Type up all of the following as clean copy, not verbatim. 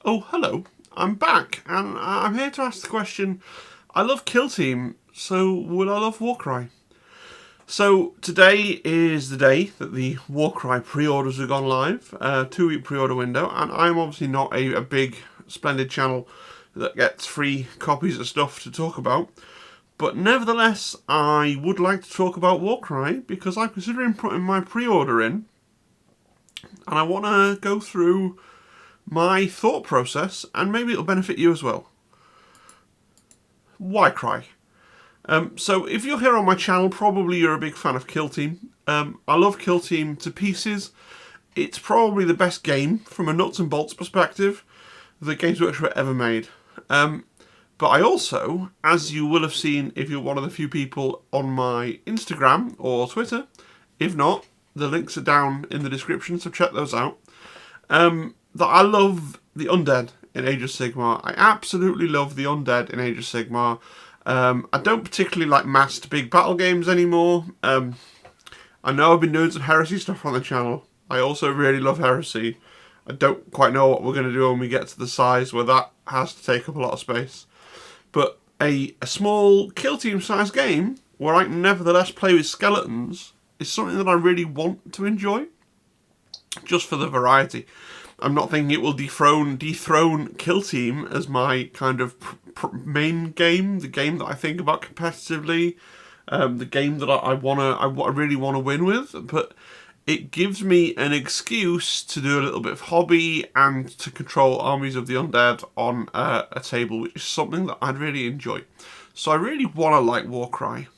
Oh, hello. I'm back, and I'm here to ask the question. I love Kill Team, so will I love Warcry? So today is the day that the Warcry pre-orders have gone live, 2-week pre-order window, and I'm obviously not a big, splendid channel that gets free copies of stuff to talk about. But nevertheless, I would like to talk about Warcry because I'm considering putting my pre-order in, and I want to go through my thought process, and maybe it'll benefit you as well. Why cry? So if you're here on my channel, probably you're a big fan of Kill Team. I love Kill Team to pieces. It's probably the best game from a nuts and bolts perspective that Games Workshop ever made. But I also, as you will have seen if you're one of the few people on my Instagram or Twitter, if not, the links are down in the description, so check those out. That I love the undead in Age of Sigmar. I absolutely love the undead in Age of Sigmar. I don't particularly like massed big battle games anymore. I know I've been doing some Heresy stuff on the channel. I also really love Heresy. I don't quite know what we're going to do when we get to the size where that has to take up a lot of space. But a small Kill Team size game where I can nevertheless play with skeletons is something that I really want to enjoy. Just for the variety. I'm not thinking it will dethrone Kill Team as my kind of main game, the game that I think about competitively, the game that I really want to win with. But it gives me an excuse to do a little bit of hobby and to control armies of the undead on a table, which is something that I'd really enjoy. So I really want to like Warcry,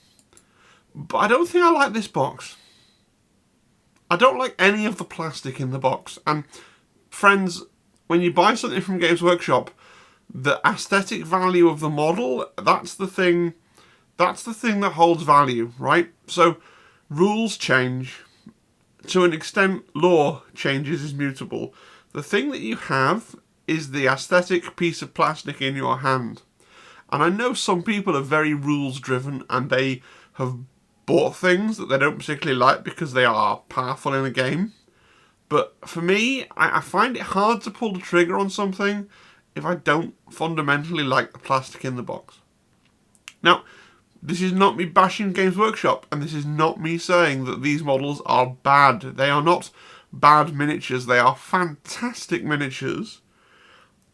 but I don't think I like this box. I don't like any of the plastic in the box. And friends, when you buy something from Games Workshop, the aesthetic value of the model, that's the thing that holds value, right? So rules change. To an extent, lore changes is mutable. The thing that you have is the aesthetic piece of plastic in your hand. And I know some people are very rules driven and they have bought things that they don't particularly like because they are powerful in a game. But for me, I find it hard to pull the trigger on something if I don't fundamentally like the plastic in the box. Now, this is not me bashing Games Workshop, and this is not me saying that these models are bad. They are not bad miniatures, they are fantastic miniatures.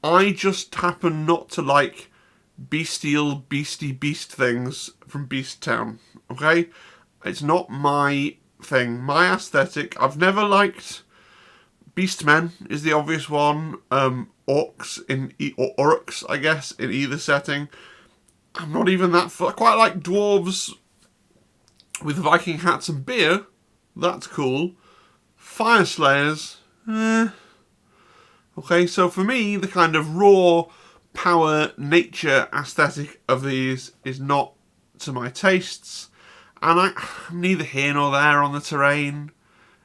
I just happen not to like bestial, beastie beast things from Beast Town, okay? It's not my thing. My aesthetic, I've never liked Beastmen is the obvious one. Orcs or orcs, I guess, in either setting. I'm not even that. I quite like dwarves with Viking hats and beer. That's cool. Fire Slayers. Okay, so for me, the kind of raw power nature aesthetic of these is not to my tastes, and I'm neither here nor there on the terrain.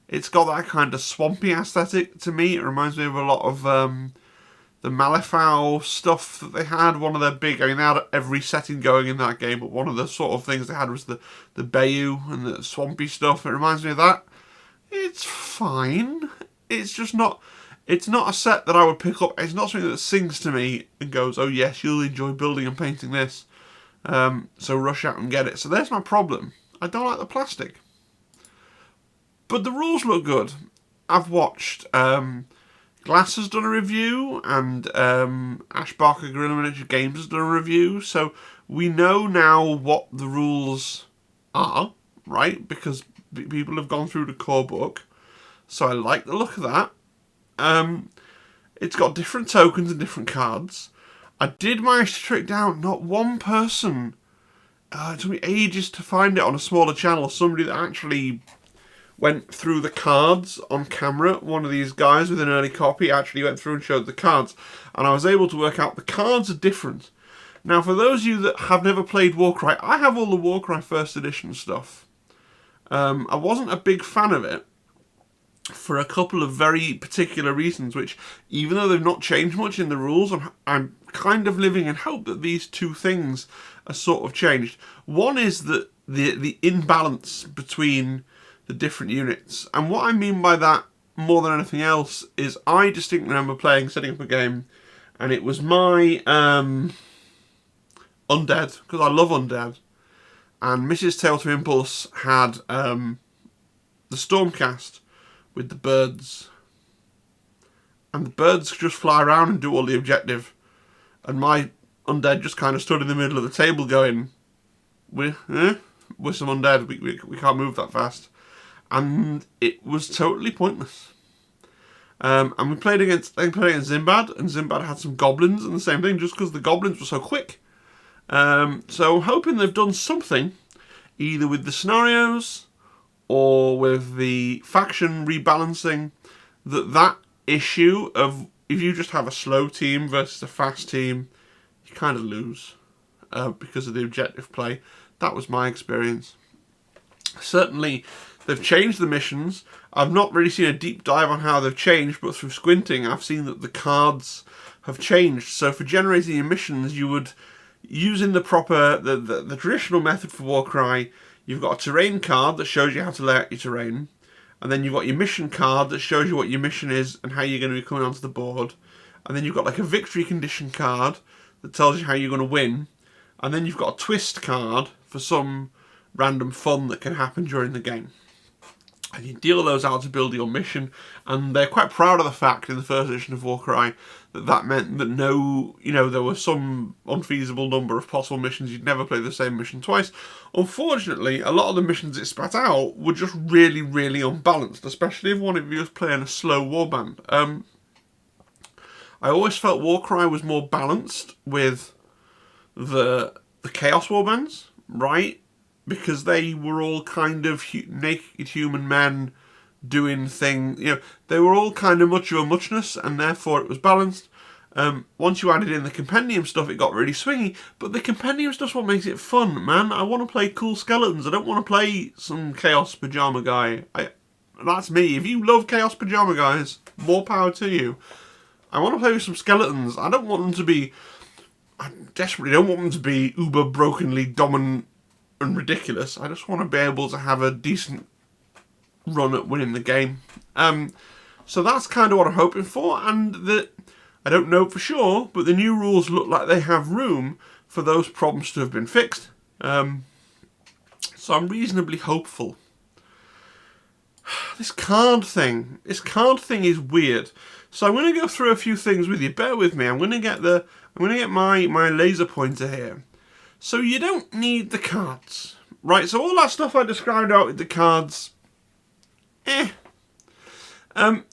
It's got that kind of swampy aesthetic to me. It reminds me of a lot of the Malifaux stuff that they had. One of their big, I mean, they had every setting going in that game, but one of the sort of things they had was the Bayou and the swampy stuff. It reminds me of that. It's fine. It's just not. It's not a set that I would pick up. It's not something that sings to me and goes, "Oh yes, you'll enjoy building and painting this." So rush out and get it. So there's my problem. I don't like the plastic. But the rules look good. I've watched Glass has done a review, and Ash Barker Gorilla Miniature Games has done a review. So we know now what the rules are, right? Because people have gone through the core book. So I like the look of that. It's got different tokens and different cards. I did manage to trick down not one person. It took me ages to find it on a smaller channel. Somebody that actually went through the cards on camera. One of these guys with an early copy actually went through and showed the cards. And I was able to work out the cards are different. Now, for those of you that have never played Warcry, I have all the Warcry first edition stuff. I wasn't a big fan of it for a couple of very particular reasons, which, even though they've not changed much in the rules, I'm kind of living in hope that these two things are sort of changed. One is that the imbalance between the different units. And what I mean by that, more than anything else, is I distinctly remember setting up a game and it was my undead, because I love undead, and Mrs. Tail to Impulse had the Stormcast with the birds, and the birds just fly around and do all the objective, and my undead just kind of stood in the middle of the table going, we're some undead, we can't move that fast, and it was totally pointless. And we played against Zimbad, and Zimbad had some goblins, and the same thing, just because the goblins were so quick. So I'm hoping they've done something, either with the scenarios or with the faction rebalancing, that issue of if you just have a slow team versus a fast team, you kind of lose because of the objective play. That was my experience. Certainly, they've changed the missions. I've not really seen a deep dive on how they've changed, but through squinting, I've seen that the cards have changed. So for generating your missions, you would, using the proper, the traditional method for Warcry, you've got a terrain card that shows you how to lay out your terrain, and then you've got your mission card that shows you what your mission is and how you're going to be coming onto the board, and then you've got like a victory condition card that tells you how you're going to win, and then you've got a twist card for some random fun that can happen during the game. And you deal those out to build your mission, and they're quite proud of the fact in the first edition of Warcry that meant that there was some unfeasible number of possible missions. You'd never play the same mission twice. Unfortunately, a lot of the missions it spat out were just really, really unbalanced, especially if one of you was playing a slow warband. I always felt Warcry was more balanced with the Chaos warbands, right? Because they were all kind of naked human men doing things. They were all kind of much of a muchness, and therefore it was balanced. Once you added in the compendium stuff, it got really swingy. But the compendium stuff's what makes it fun, man. I want to play cool skeletons. I don't want to play some Chaos Pajama guy. That's me. If you love Chaos Pajama guys, more power to you. I want to play with some skeletons. I desperately don't want them to be uber brokenly dominant and ridiculous. I just want to be able to have a decent run at winning the game. So that's kind of what I'm hoping for, and I don't know for sure, but the new rules look like they have room for those problems to have been fixed. So I'm reasonably hopeful. This card thing is weird. So I'm going to go through a few things with you. Bear with me. I'm going to get my laser pointer here. So you don't need the cards, right? So all that stuff I described out with the cards,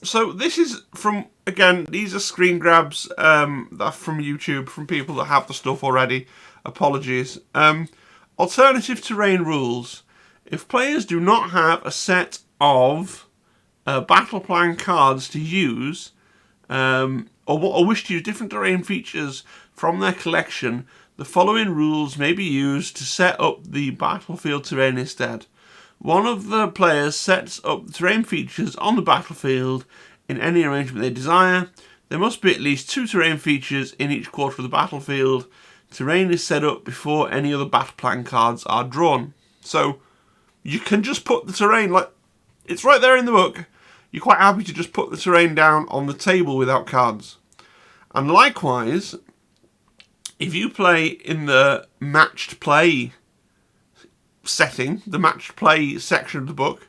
So this is from, again, these are screen grabs that are from YouTube, from people that have the stuff already. Apologies. Alternative terrain rules. If players do not have a set of battle plan cards to use, or wish to use different terrain features from their collection, the following rules may be used to set up the battlefield terrain instead. One of the players sets up the terrain features on the battlefield in any arrangement they desire. There must be at least 2 terrain features in each quarter of the battlefield. Terrain is set up before any other battle plan cards are drawn. So you can just put the terrain, like, it's right there in the book. You're quite happy to just put the terrain down on the table without cards. And likewise, if you play in the matched play setting, the matched play section of the book,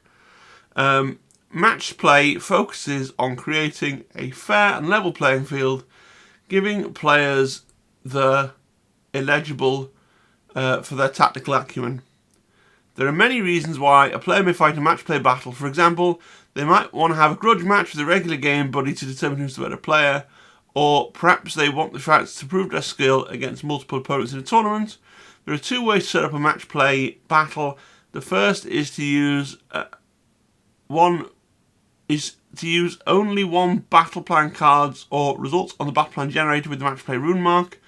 matched play focuses on creating a fair and level playing field, giving players the eligible for their tactical acumen. There are many reasons why a player may fight a match play battle. For example, they might want to have a grudge match with a regular game buddy to determine who's the better player, or perhaps they want the fights to prove their skill against multiple opponents in a tournament. There are 2 ways to set up a match play battle. The first is to use only one battle plan cards or results on the battle plan generated with the match play rune mark.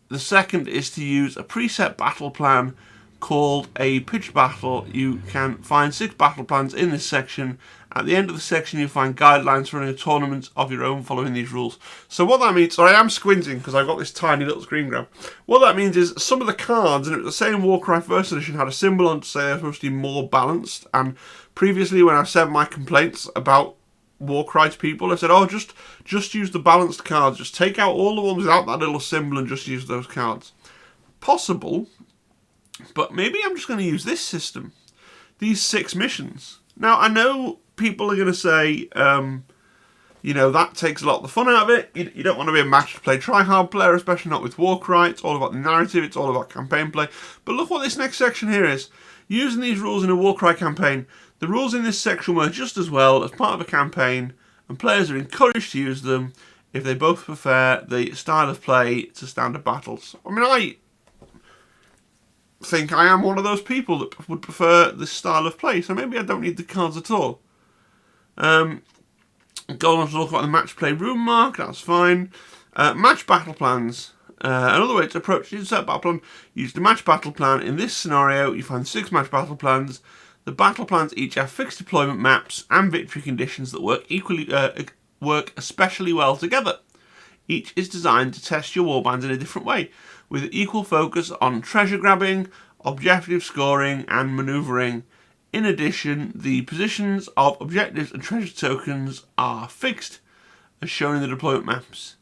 The second is to use a preset battle plan called a pitched battle. You can find 6 battle plans in this section. At the end of the section, you'll find guidelines for running a tournament of your own following these rules. So what that means, so I am squinting because I've got this tiny little screen grab. What that means is some of the cards, and it was the same Warcry first edition, had a symbol on to say they're supposed to be more balanced. And previously, when I've said my complaints about Warcry to people. I said, oh, just use the balanced cards. Just take out all the ones without that little symbol and just use those cards. Possible, but maybe I'm just going to use this system. These 6 missions. Now, I know people are going to say, that takes a lot of the fun out of it. You don't want to be a match-play try-hard player, especially not with Warcry. It's all about the narrative. It's all about campaign play. But look what this next section here is. Using these rules in a Warcry campaign, the rules in this section work just as well as part of a campaign, and players are encouraged to use them if they both prefer the style of play to standard battles. I mean, I think I am one of those people that would prefer this style of play, so maybe I don't need the cards at all. Go on to look at the match play room mark, that's fine. Match battle plans. Another way to approach it is set battle plan. Use the match battle plan. In this scenario, you find 6 match battle plans. The battle plans each have fixed deployment maps and victory conditions that work especially well together. Each is designed to test your warbands in a different way, with equal focus on treasure grabbing, objective scoring, and manoeuvring. In addition, the positions of objectives and treasure tokens are fixed, as shown in the deployment maps.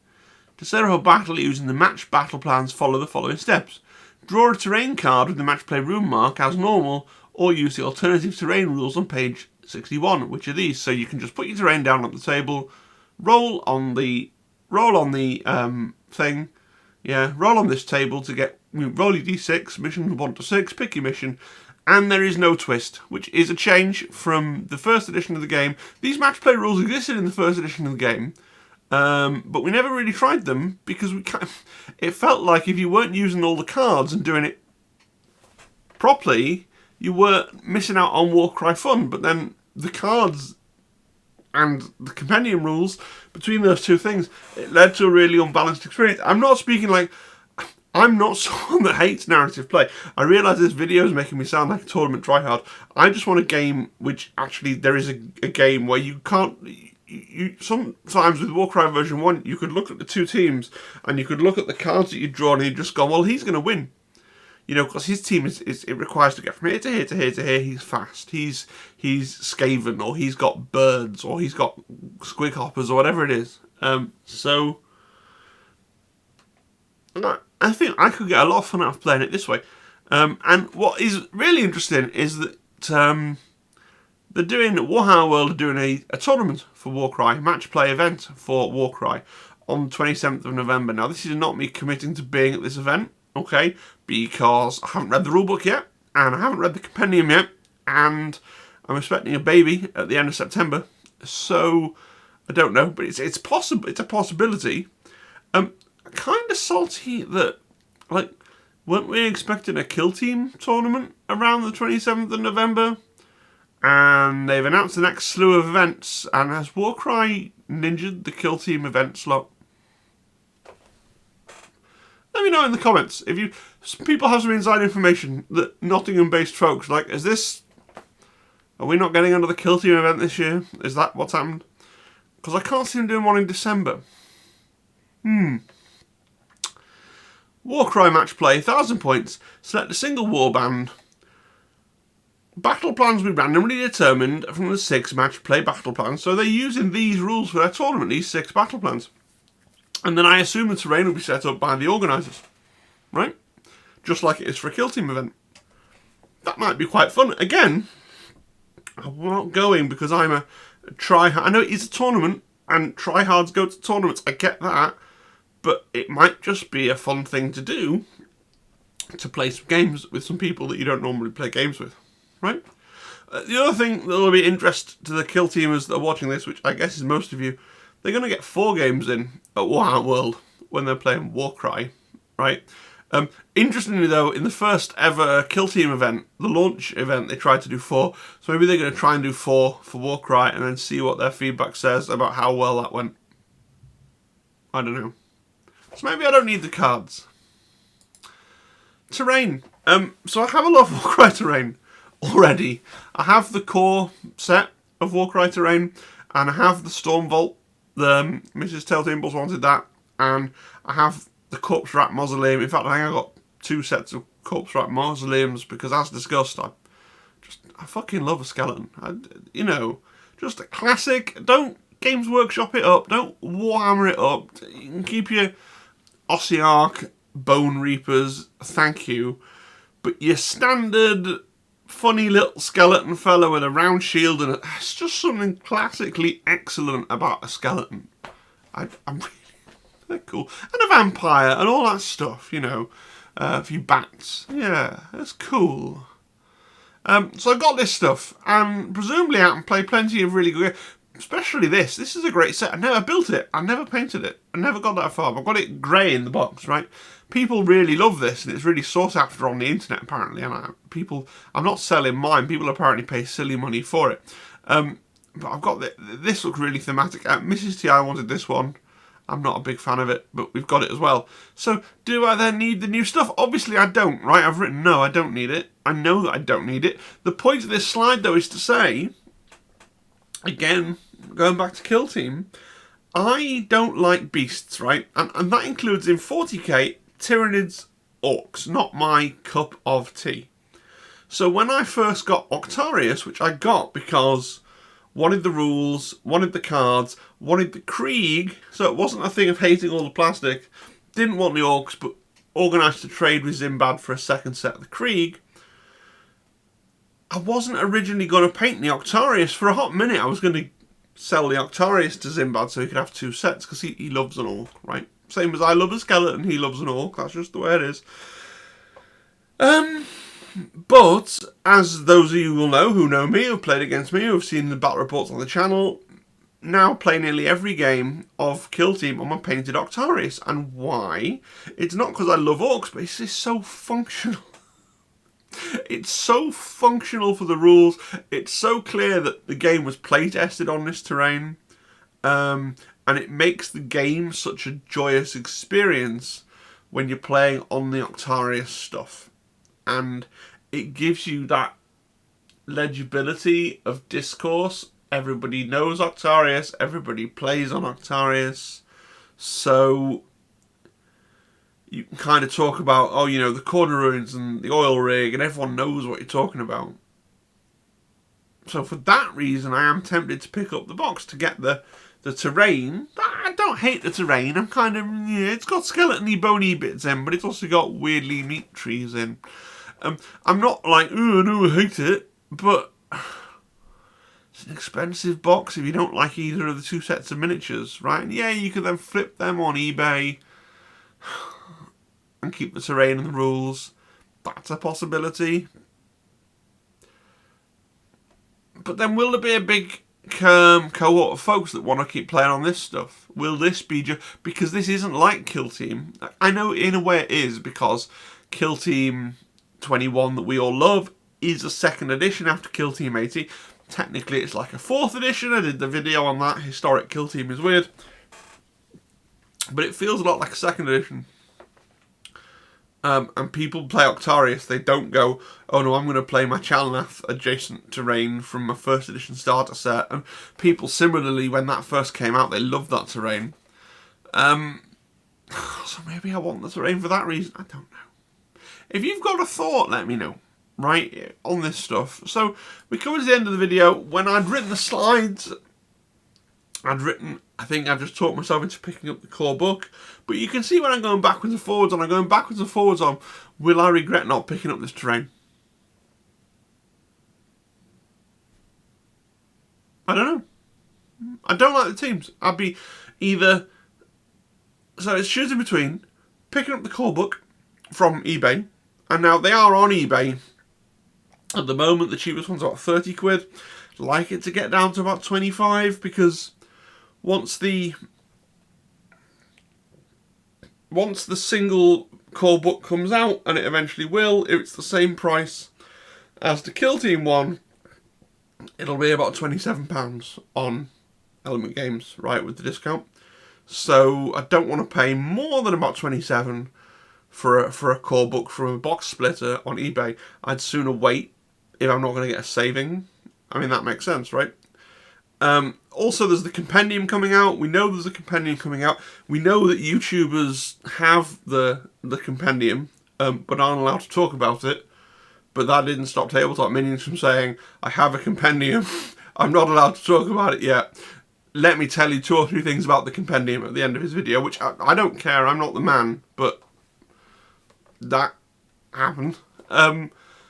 To set up a battle using the match battle plans, follow the following steps. Draw a terrain card with the match play room mark as normal, or use the alternative terrain rules on page 61, which are these. So you can just put your terrain down on the table, roll on the thing, roll on this table to get, roll your d6, mission 1 to 6, pick your mission, and there is no twist, which is a change from the first edition of the game. These match play rules existed in the first edition of the game, but we never really tried them because it felt like if you weren't using all the cards and doing it properly, you were missing out on Warcry fun. But then the cards and the compendium rules, between those two things, it led to a really unbalanced experience. I'm not someone that hates narrative play. I realise this video is making me sound like a tournament tryhard. I just want a game which actually there is a game where you can't. You sometimes with Warcry version 1, you could look at the 2 teams and you could look at the cards that you'd drawn and you'd just go, well, he's going to win. Because his team is it requires to get from here to here to here to here. He's fast. He's Skaven, or he's got birds, or he's got squig hoppers, or whatever it is. So I think I could get a lot of fun out of playing it this way. And what is really interesting is that they're doing Warhammer World are doing a tournament for Warcry, match play event for Warcry on 27th of November. Now, this is not me committing to being at this event, okay, because I haven't read the rulebook yet, and I haven't read the compendium yet, and I'm expecting a baby at the end of September, so I don't know, but it's possible. It's a possibility. Kind of salty that, weren't we expecting a kill team tournament around the 27th of November? And they've announced the next slew of events, and has Warcry ninja'd the kill team event slot? Let me know in the comments if people have some inside information that Nottingham-based folks are we not getting another kill team event this year? Is that what's happened? Because I can't see them doing one in December. Warcry match play, 1,000 points. Select a single warband. Battle plans will be randomly determined from the 6 match play battle plans. So they're using these rules for their tournament, these 6 battle plans. And then I assume the terrain will be set up by the organisers. Right? Just like it is for a kill team event. That might be quite fun. Again, I'm not going because I'm a tryhard. I know it is a tournament, and tryhards go to tournaments. I get that. But it might just be a fun thing to do, to play some games with some people that you don't normally play games with. Right? The other thing that will be interest to the kill teamers that are watching this, which I guess is most of you, they're going to get 4 games in at Warhammer World when they're playing Warcry, right? Interestingly though, in the first ever kill team event, the launch event, they tried to do 4. So maybe they're going to try and do 4 for Warcry and then see what their feedback says about how well that went. I don't know. So maybe I don't need the cards. Terrain. So I have a lot of Warcry terrain already. I have the core set of Warcry terrain, and I have the Storm Vault. The Mrs. Telltimbles wanted that, and I have the Corpse Rat Mausoleum. In fact, I think I got 2 sets of Corpse Rat Mausoleums because, as discussed, I fucking love a skeleton. Just a classic. Don't Games Workshop it up. Don't Warhammer it up. You can keep your Ossiarch, Bone Reapers, thank you. But your standard funny little skeleton fella with a round shield, and it's just something classically excellent about a skeleton. I'm really, they're cool. And a vampire and all that stuff, you know. A few bats. Yeah, that's cool. So I got this stuff, and presumably I can play plenty of really good, especially this. This is a great set. I never built it. I never painted it. I never got that far. I've got it grey in the box, right? People really love this, and it's really sought after on the internet, apparently. And I'm not selling mine. People apparently pay silly money for it. But I've got this. Looks really thematic. Mrs. T, I wanted this one. I'm not a big fan of it, but we've got it as well. So, do I then need the new stuff? Obviously I don't, right? I've written no, I don't need it. I know that I don't need it. The point of this slide, though, is to say, again, going back to Kill Team, I don't like beasts, right? And that includes in 40k, Tyranids, Orcs, not my cup of tea. So when I first got Octarius, which I got because wanted the rules, wanted the cards, wanted the Krieg, so it wasn't a thing of hating all the plastic, didn't want the Orcs, but organised to trade with Zimbad for a second set of the Krieg. I wasn't originally going to paint the Octarius. For a hot minute, I was going to sell the Octarius to Zimbad so he could have two sets, because he loves an Orc, right? Same as I love a skeleton, he loves an Orc, that's just the way it is. But, as those of you will know, who know me, who've played against me, who've seen the battle reports on the channel, now play nearly every game of Kill Team on my painted Octarius. And why? It's not because I love Orcs, but it's just so functional. It's so functional for the rules. It's so clear that the game was play-tested on this terrain. And it makes the game such a joyous experience when you're playing on the Octarius stuff. And it gives you that legibility of discourse. Everybody knows Octarius. Everybody plays on Octarius. So you can kind of talk about, oh, you know, the corner ruins and the oil rig, and everyone knows what you're talking about. So for that reason, I am tempted to pick up the box to get the terrain. I don't hate the terrain. I'm kind of, yeah, it's got skeleton-y, bony bits in, but it's also got weirdly meat trees in. I'm not like, oh, no, I hate it, but it's an expensive box if you don't like either of the two sets of miniatures, right? And yeah, you can then flip them on eBay and keep the terrain and the rules. That's a possibility. But then will there be a big cohort of folks that want to keep playing on this stuff? Will this be just because this isn't like Kill Team? I know in a way it is, because Kill Team 21 that we all love is a second edition after Kill Team 80. Technically it's like a fourth edition. I did the video on that. Historic Kill Team is weird, but it feels a lot like a second edition. And people play Octarius, they don't go, oh no, I'm going to play my Chalnath adjacent terrain from my first edition starter set. And people similarly, when that first came out, they loved that terrain. So maybe I want the terrain for that reason. I don't know. If you've got a thought, let me know, right, on this stuff. So we come to the end of the video. When I'd written the slides, I think I've just talked myself into picking up the core book. But you can see when I'm going backwards and forwards on, will I regret not picking up this terrain? I don't know. I don't like the teams. I'd be either... So it's choosing between picking up the core book from eBay, and now they are on eBay at the moment. The cheapest one's about 30 quid. I'd like it to get down to about 25, because once the single core book comes out, and it eventually will, if it's the same price as the Kill Team one, it'll be about £27 on Element Games, right, with the discount. So I don't want to pay more than about 27 for a core book from a box splitter on eBay. I'd sooner wait if I'm not going to get a saving. I mean, that makes sense, right? Also, there's the compendium coming out. We know there's a compendium coming out. We know that YouTubers have the compendium, but aren't allowed to talk about it. But that didn't stop Tabletop Minions from saying, I have a compendium. I'm not allowed to talk about it yet. let me tell you 2 or 3 things about the compendium at the end of his video, which I don't care, I'm not the man, but that happened.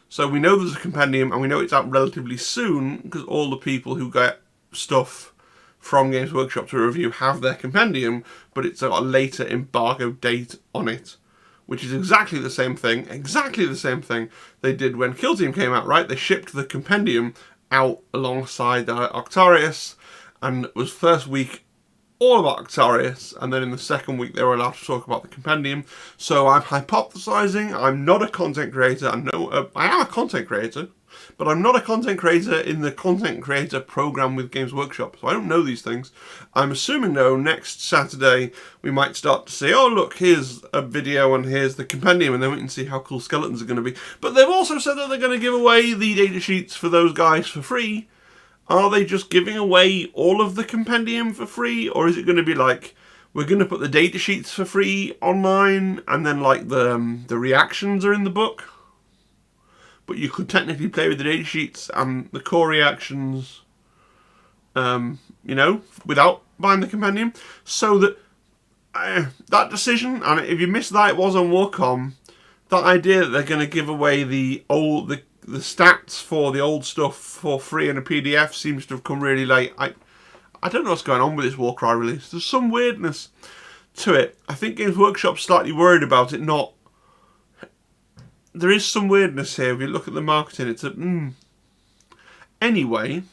So we know there's a compendium, and we know it's out relatively soon, because all the people who get stuff from Games Workshop to review have their compendium, but it's got a later embargo date on it, which is exactly the same thing they did when Kill Team came out, right? They shipped the compendium out alongside Octarius, and it was first week all about Octarius, and then in the second week they were allowed to talk about the compendium. So I'm hypothesizing. I'm not a content creator. I am a content creator, but I'm not a content creator in the content creator program with Games Workshop, so I don't know these things. I'm assuming, though, next Saturday we might start to see, oh look, here's a video and here's the compendium, and then we can see how cool skeletons are going to be. But they've also said that they're going to give away the data sheets for those guys for free. Are they just giving away all of the compendium for free, or is it going to be like, we're going to put the data sheets for free online, and then like the reactions are in the book? But you could technically play with the data sheets and the core reactions, you know, without buying the compendium. So that that decision, and if you missed that, it was on Warcom. That idea that they're going to give away the stats for the old stuff for free in a PDF seems to have come really late. I don't know what's going on with this Warcry release. There's some weirdness to it. I think Games Workshop's slightly worried about it not. There is some weirdness here. If you look at the marketing, it's Anyway,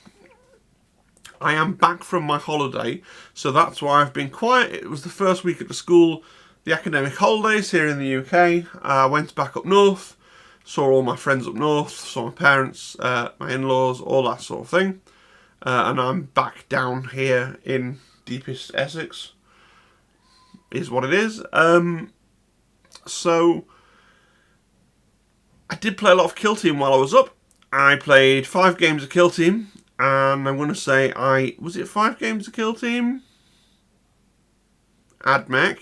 I am back from my holiday, so that's why I've been quiet. It was the first week at the school, the academic holidays here in the UK. I went back up north, saw all my friends up north, saw my parents, my in-laws, all that sort of thing. And I'm back down here in deepest Essex, is what it is. So I did play a lot of Kill Team while I was up. I played 5 games of Kill Team, and I'm going to say was it 5 games of Kill Team? AdMech,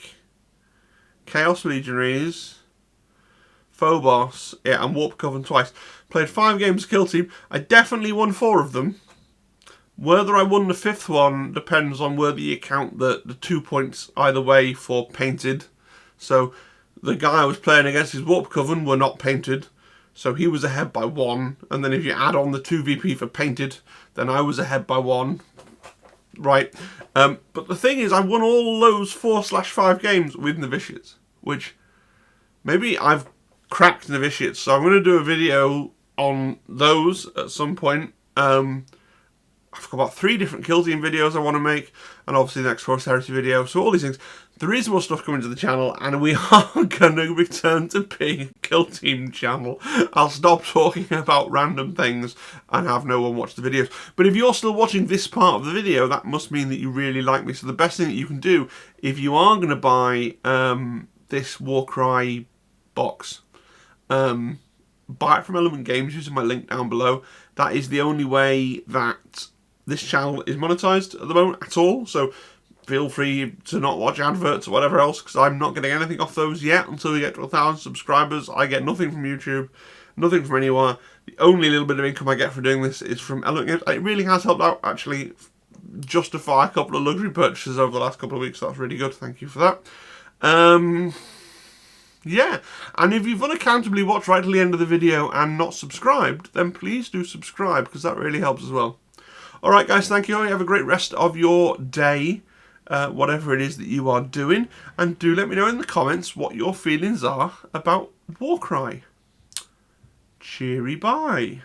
Chaos Legionaries, Phobos, yeah, and Warp Coven twice. Played 5 games of Kill Team. I definitely won 4 of them. Whether I won the 5th one depends on whether you count the 2 points either way for painted. So the guy I was playing against, his Warp Coven, were not painted. So he was ahead by 1. And then if you add on the 2 VP for painted, then I was ahead by 1. Right. But the thing is, I won all those 4/5 games with novitiates, which maybe I've cracked novitiates. So I'm going to do a video on those at some point. I've got about 3 different Kill Team videos I want to make, and obviously the next Forest Heresy video, so all these things. There is more stuff coming to the channel, and we are going to return to being a Kill Team channel. I'll stop talking about random things and have no one watch the videos. But if you're still watching this part of the video, that must mean that you really like me. So the best thing that you can do, if you are going to buy this Warcry box, buy it from Element Games using my link down below. That is the only way that this channel is monetized at the moment at all, so feel free to not watch adverts or whatever else, because I'm not getting anything off those yet until we get to 1,000 subscribers. I get nothing from YouTube, nothing from anywhere. The only little bit of income I get from doing this is from Element Games. It really has helped out, actually, justify a couple of luxury purchases over the last couple of weeks. That's really good. Thank you for that. Yeah, and if you've unaccountably watched right till the end of the video and not subscribed, then please do subscribe, because that really helps as well. Alright guys, thank you. You have a great rest of your day, whatever it is that you are doing, and do let me know in the comments what your feelings are about Warcry. Cheery bye.